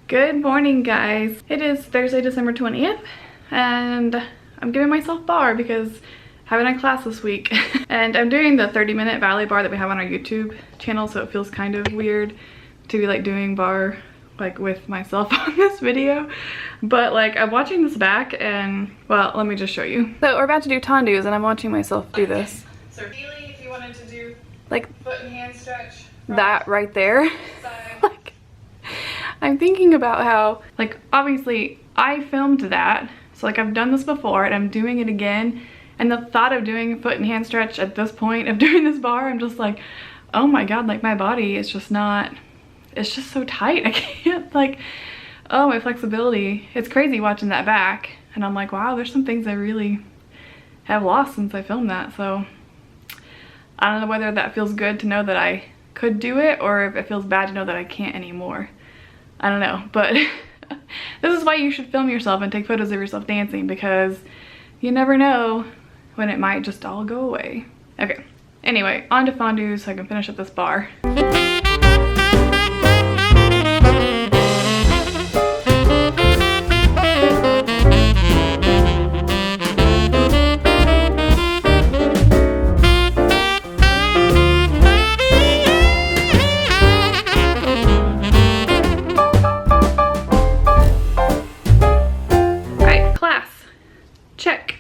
Good morning, guys. It is Thursday, December 20th, and I'm giving myself bar because I haven't had class this week. And I'm doing the 30-minute ballet bar that we have on our YouTube channel, so it feels kind of weird to be like doing bar like with myself on this video. But like I'm watching this back and, well, let me just show you. So we're about to do tondus and I'm watching myself do this. So really, if you wanted to do like foot and hand stretch, that right there. Like, I'm thinking about how, like, obviously I filmed that, so like I've done this before and I'm doing it again, and the thought of doing a foot and hand stretch at this point of doing this bar, I'm just like, oh my god, like my body is just not, it's just so tight. I can't, like, oh, my flexibility. It's crazy watching that back and I'm like, wow, there's some things I really have lost since I filmed that. So I don't know whether that feels good to know that I could do it or if it feels bad to know that I can't anymore. I don't know, but this is why you should film yourself and take photos of yourself dancing, because you never know when it might just all go away. Okay, anyway, on to fondue so I can finish up this bar.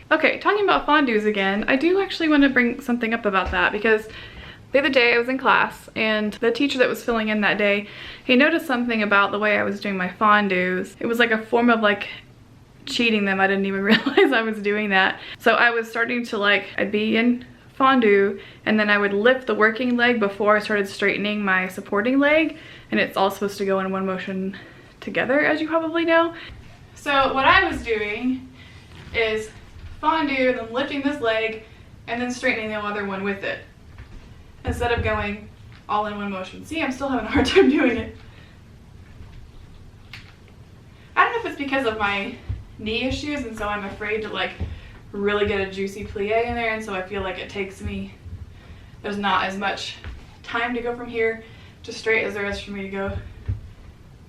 Okay, talking about fondues again, I do actually want to bring something up about that, because the other day I was in class and the teacher that was filling in that day, he noticed something about the way I was doing my fondues. It was like a form of like cheating them. I didn't even realize I was doing that. So I was starting to like, I'd be in fondue and then I would lift the working leg before I started straightening my supporting leg, and it's all supposed to go in one motion together, as you probably know. So what I was doing is fondue, then lifting this leg and then straightening the other one with it, instead of going all in one motion. See, I'm still having a hard time doing it. I don't know if it's because of my knee issues and so I'm afraid to like really get a juicy plie in there, and so I feel like it takes me, there's not as much time to go from here to straight as there is for me to go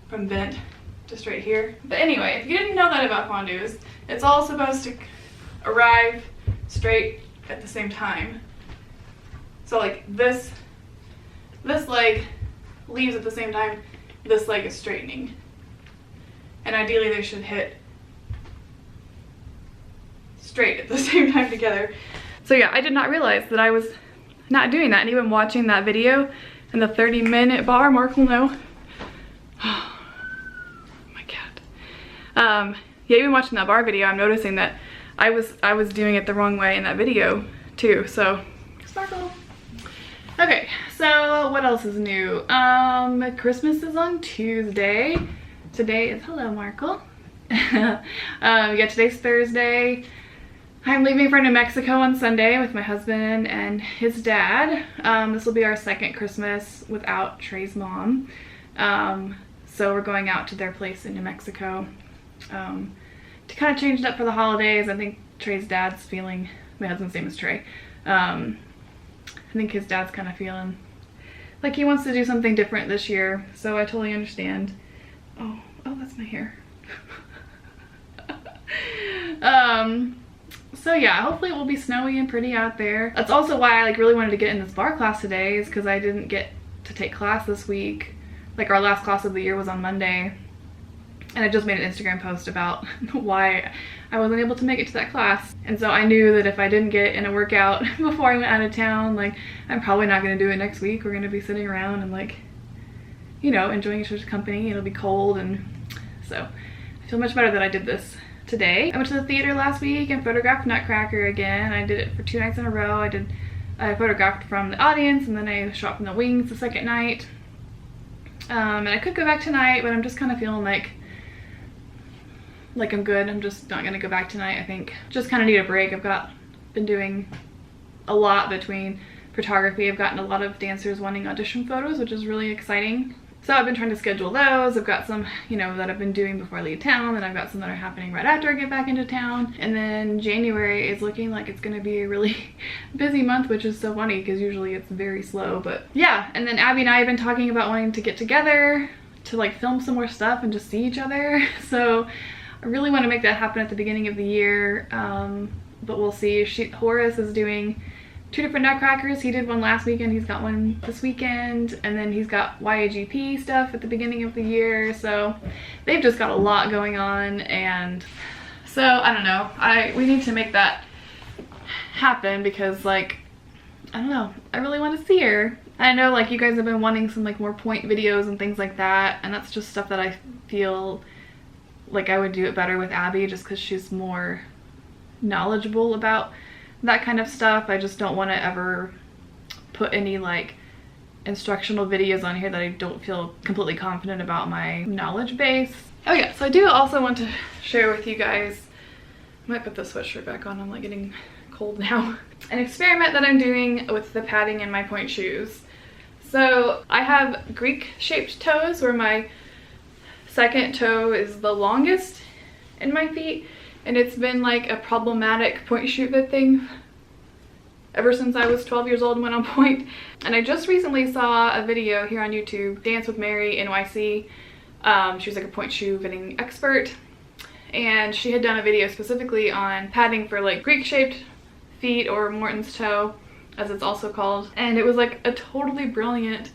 from bent to straight here. But anyway, if you didn't know that about fondues, it's all supposed to arrive straight at the same time. So like this leg leaves at the same time this leg is straightening, and ideally they should hit straight at the same time together. So yeah, I did not realize that I was not doing that, and even watching that video and the 30-minute bar, Mark will know. Oh my god. Yeah, even watching that bar video, I'm noticing that I was doing it the wrong way in that video too, so sparkle. Okay, so what else is new? Christmas is on Tuesday. Today is, hello Markle. Yeah, today's Thursday. I'm leaving for New Mexico on Sunday with my husband and his dad. This will be our second Christmas without Trey's mom. So we're going out to their place in New Mexico. To kind of change it up for the holidays. I think Trey's dad's feeling, my husband's name is Trey, I think his dad's kind of feeling like he wants to do something different this year, so I totally understand. Oh, that's my hair. So yeah, hopefully it will be snowy and pretty out there. That's also why I like really wanted to get in this bar class today, is because I didn't get to take class this week. Like our last class of the year was on Monday. And I just made an Instagram post about why I wasn't able to make it to that class. And so I knew that if I didn't get in a workout before I went out of town, like I'm probably not going to do it next week. We're going to be sitting around and like, you know, enjoying each other's company. It'll be cold, and so I feel much better that I did this today. I went to the theater last week and photographed Nutcracker again. I did it for 2 nights in a row. I photographed from the audience and then I shot from the wings the second night. And I could go back tonight, but I'm just kind of feeling like I'm good. I'm just not gonna go back tonight. I think just kind of need a break. Been doing a lot between photography. I've gotten a lot of dancers wanting audition photos, which is really exciting. So I've been trying to schedule those. I've got some, you know, that I've been doing before I leave town, and I've got some that are happening right after I get back into town. And then January is looking like it's gonna be a really busy month, which is so funny because usually it's very slow. But yeah, and then Abby and I have been talking about wanting to get together to like film some more stuff and just see each other. So I really want to make that happen at the beginning of the year, but we'll see. Horace is doing 2 different nutcrackers. He did one last weekend, he's got one this weekend, and then he's got YAGP stuff at the beginning of the year. So they've just got a lot going on, and so I don't know, we need to make that happen because like, I don't know, I really want to see her. I know like you guys have been wanting some like more Pointe videos and things like that, and that's just stuff that I feel like I would do it better with Abby just because she's more knowledgeable about that kind of stuff. I just don't want to ever put any like instructional videos on here that I don't feel completely confident about my knowledge base. Oh yeah, so I do also want to share with you guys, I might put the sweatshirt back on, I'm like getting cold now, an experiment that I'm doing with the padding in my Pointe shoes. So I have Greek shaped toes where my second toe is the longest in my feet, and it's been like a problematic Pointe shoe fit thing ever since I was 12 years old and went on Pointe. And I just recently saw a video here on YouTube, Dance with Mary NYC. She was like a Pointe shoe fitting expert, and she had done a video specifically on padding for like Greek shaped feet, or Morton's toe as it's also called, and it was like a totally brilliant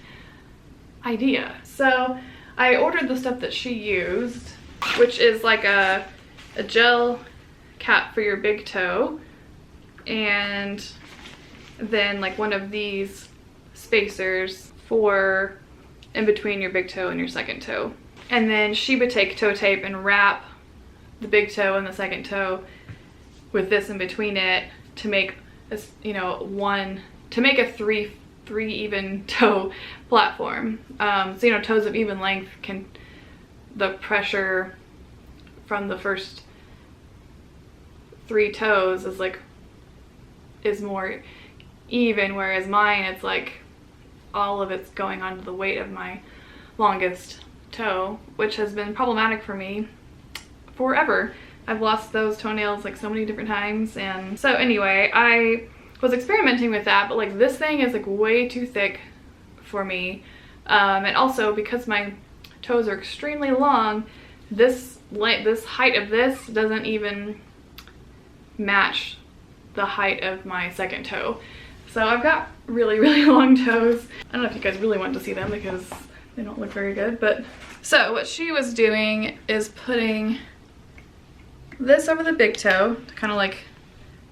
idea. So I ordered the stuff that she used, which is like a gel cap for your big toe, and then like one of these spacers for in between your big toe and your second toe. And then she would take toe tape and wrap the big toe and the second toe with this in between it to make a, you know, to make a three even toe platform. So you know, toes of even length can, the pressure from the first 3 toes is more even, whereas mine, it's like all of it's going onto the weight of my longest toe, which has been problematic for me forever. I've lost those toenails like so many different times. And so anyway, I was experimenting with that, but like this thing is like way too thick for me, and also because my toes are extremely long, this height of this doesn't even match the height of my second toe. So I've got really long toes. I don't know if you guys really want to see them because they don't look very good, but so what she was doing is putting this over the big toe to kind of like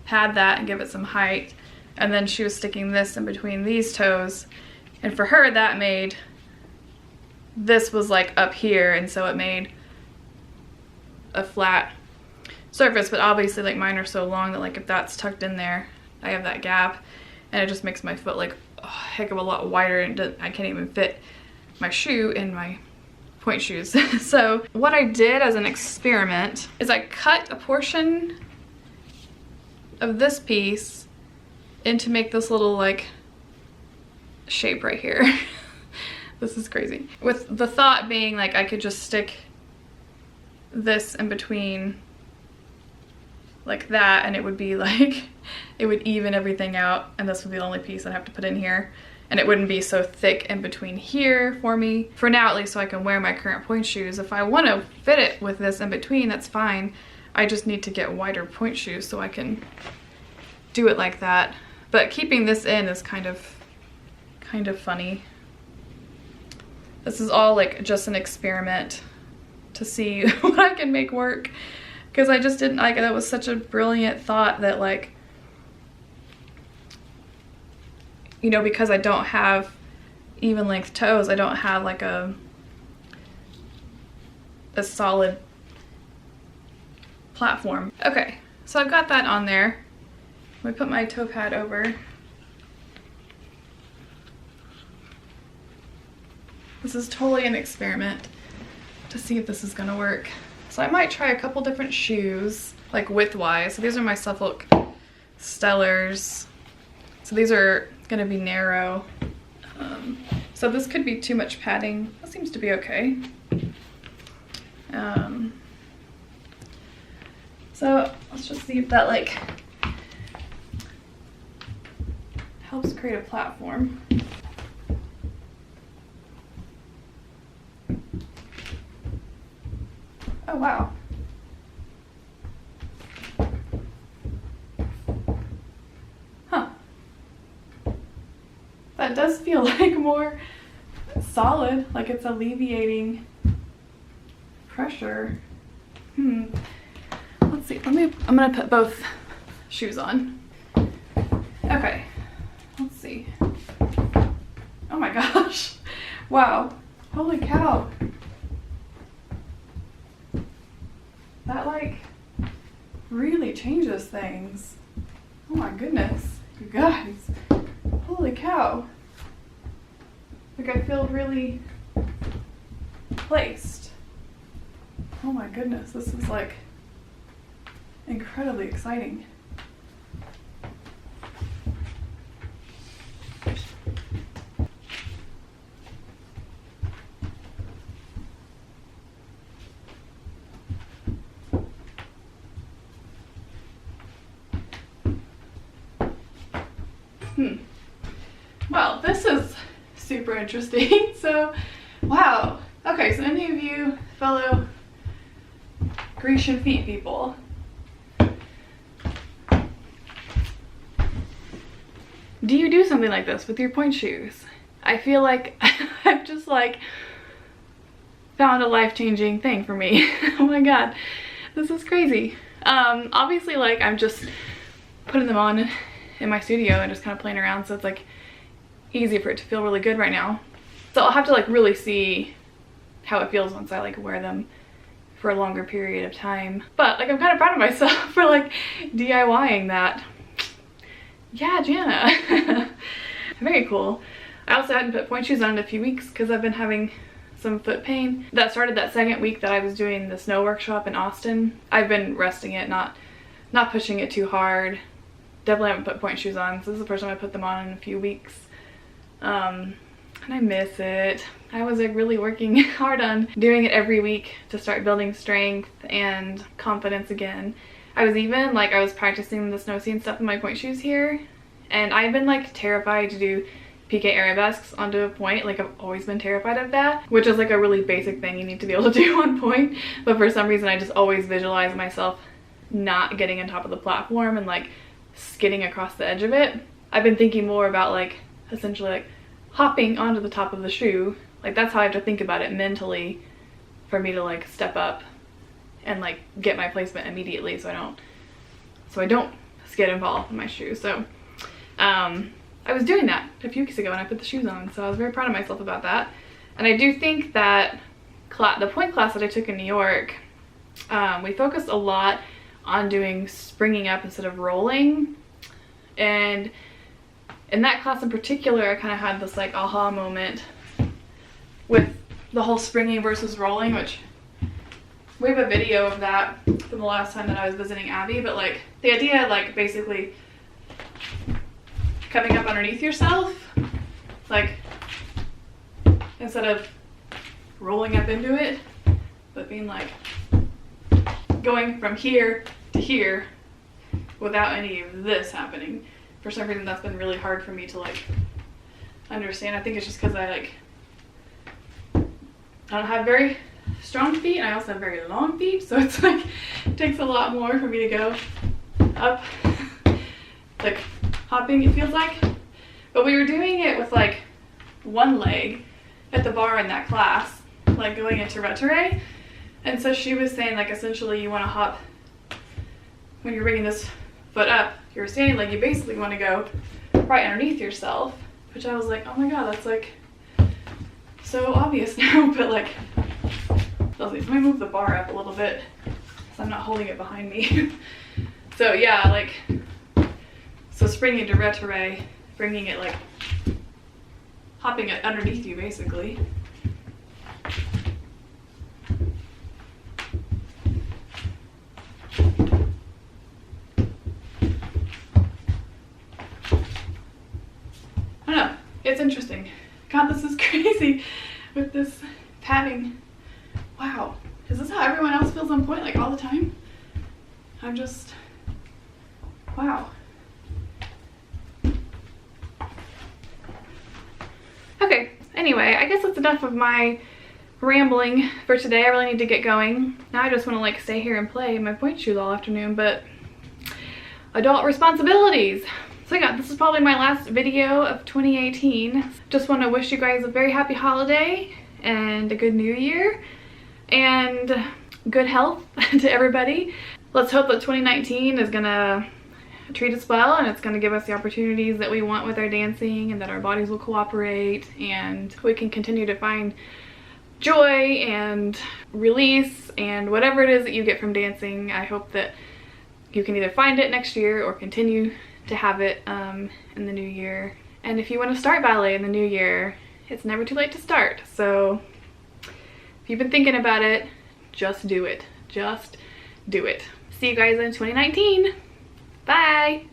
pad that and give it some height, and then she was sticking this in between these toes, and for her that made, this was like up here, and so it made a flat surface. But obviously like mine are so long that like if that's tucked in there, I have that gap, and it just makes my foot like a heck of a lot wider, and I can't even fit my shoe in my Pointe shoes. So what I did as an experiment is I cut a portion of this piece in to make this little like shape right here. This is crazy. With the thought being like I could just stick this in between like that, and it would be like, it would even everything out, and this would be the only piece I'd have to put in here, and it wouldn't be so thick in between here for me, for now at least, so I can wear my current Pointe shoes. If I want to fit it with this in between, that's fine. I just need to get wider Pointe shoes so I can do it like that. But keeping this in is kind of funny. This is all like just an experiment to see what I can make work, because I just didn't like, that was such a brilliant thought that like, you know, because I don't have even length toes, I don't have like a solid platform. Okay, so I've got that on there. I'm gonna put my toe pad over. This is totally an experiment to see if this is gonna work. So I might try a couple different shoes, like width-wise. So these are my Suffolk Stellars. So these are gonna be narrow. So this could be too much padding. That seems to be okay. So let's just see if that like helps create a platform. Oh wow. Huh. That does feel like more solid, like it's alleviating pressure. Let's see, I'm gonna put both shoes on. Okay, let's see. Oh my gosh. Wow. Holy cow. That like really changes things. Oh my goodness, you guys. Holy cow. Like I feel really placed. Oh my goodness, this is like incredibly exciting. Well, this is super interesting. So, wow. Okay, so any of you fellow Grecian feet people, do you do something like this with your pointe shoes? I feel like I've just like found a life-changing thing for me. Oh my god, this is crazy. Obviously like I'm just putting them on in my studio and just kind of playing around, so it's like easy for it to feel really good right now. So I'll have to like really see how it feels once I like wear them for a longer period of time. But like I'm kind of proud of myself for like DIYing that. Yeah, Jana. Very cool. I also hadn't put pointe shoes on in a few weeks because I've been having some foot pain. That started that second week that I was doing the snow workshop in Austin. I've been resting it, not pushing it too hard. Definitely haven't put pointe shoes on, so this is the first time I put them on in a few weeks. And I miss it. I was like really working hard on doing it every week to start building strength and confidence again. I was practicing the snow scene stuff in my pointe shoes here, and I've been like terrified to do piqué arabesques onto a pointe. Like I've always been terrified of that, which is like a really basic thing you need to be able to do on pointe, but for some reason I just always visualize myself not getting on top of the platform and like skidding across the edge of it. I've been thinking more about like essentially like hopping onto the top of the shoe. Like that's how I have to think about it mentally for me to like step up and like get my placement immediately so I don't skid and fall in my shoe. So I was doing that a few weeks ago when I put the shoes on, so I was very proud of myself about that. And I do think that the pointe class that I took in New York, we focused a lot on doing springing up instead of rolling. And in that class in particular, I kind of had this like aha moment with the whole springing versus rolling, which we have a video of that from the last time that I was visiting Abby. But like the idea, like basically coming up underneath yourself, like instead of rolling up into it, but being like going from here to here without any of this happening. For some reason that's been really hard for me to like understand. I think it's just because I don't have very strong feet, and I also have very long feet, so it's like it takes a lot more for me to go up, like hopping it feels like. But we were doing it with like one leg at the bar in that class, like going into retire. And so she was saying like essentially you want to hop when you're bringing this foot up, your standing leg, you basically want to go right underneath yourself, which I was like, oh my god, that's like so obvious now. But like, let me move the bar up a little bit so I'm not holding it behind me. So yeah, like, so springing to retire, bringing it like, hopping it underneath you basically. I don't know, it's interesting. God, this is crazy with this padding. Wow, is this how everyone else feels on pointe like all the time? I'm just, wow. Okay, anyway, I guess that's enough of my rambling for today. I really need to get going. Now I just want to like stay here and play in my Pointe shoes all afternoon, but adult responsibilities. So yeah, this is probably my last video of 2018. Just want to wish you guys a very happy holiday and a good new year and good health to everybody. Let's hope that 2019 is gonna treat us well and it's gonna give us the opportunities that we want with our dancing, and that our bodies will cooperate and we can continue to find joy and release and whatever it is that you get from dancing. I hope that you can either find it next year or continue to have it in the new year. And if you want to start ballet in the new year, it's never too late to start. So if you've been thinking about it, just do it. Just do it. See you guys in 2019. Bye.